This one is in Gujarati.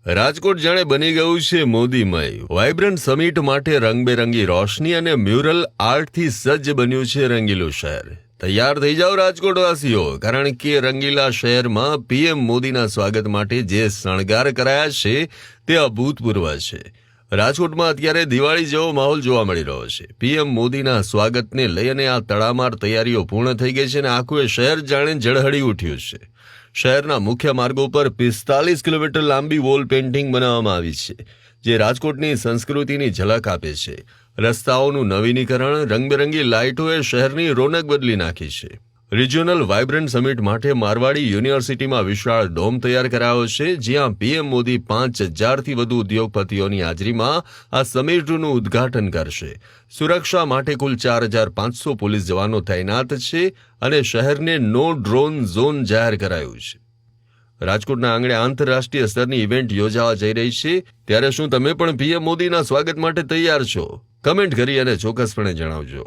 રાજકોટ જાણે બની ગયું છે મોદીમય. વાઇબ્રન્ટ સમિટ માટે રંગબેરંગી રોશની અને મ્યુરલ આર્ટથી સજ્જ બન્યું છે રંગીલું શહેર. તૈયાર થઈ જાઓ રાજકોટવાસીઓ, કારણ કે રંગીલા શહેરમાં પીએમ મોદીના સ્વાગત માટે જે શણગાર કરાયા છે તે અભૂતપૂર્વ છે. રાજકોટમાં અત્યારે દિવાળી જેવો માહોલ જોવા મળી રહ્યો છે. પીએમ મોદીના સ્વાગતને લઈ અને આ તડામાર તૈયારીઓ પૂર્ણ થઈ ગઈ છે અને આખું શહેર જાણે ઝળહળી ઉઠ્યું છે. શહેરના મુખ્ય માર્ગો પર 45 કિલોમીટર લાંબી વોલ પેઇન્ટિંગ બનાવવામાં આવી છે, જે રાજકોટની સંસ્કૃતિની ઝલક આપે છે. રસ્તાઓનું નવીનીકરણ, રંગબેરંગી લાઇટોએ શહેરની રોનક બદલી નાખી છે. રિજિયોનલ વાઇબ્રન્ટ સમિટ માટે મારવાડી યુનિવર્સિટીમાં વિશાળ ડોમ તૈયાર કરાયો છે, જ્યાં પીએમ મોદી 5000થી વધુ ઉદ્યોગપતિઓની હાજરીમાં આ સમિટનું ઉદ્ઘાટન કરશે. સુરક્ષા માટે કુલ 4500 પોલીસ જવાનો તૈનાત છે અને શહેરને નો ડ્રોન ઝોન જાહેર કરાયું છે. રાજકોટના આંગણે આંતરરાષ્ટ્રીય સ્તરની ઇવેન્ટ યોજાવા જઈ રહી છે, ત્યારે શું તમે પણ પીએમ મોદીના સ્વાગત માટે તૈયાર છો? કમેન્ટ કરી અને ચોક્કસપણે જણાવજો.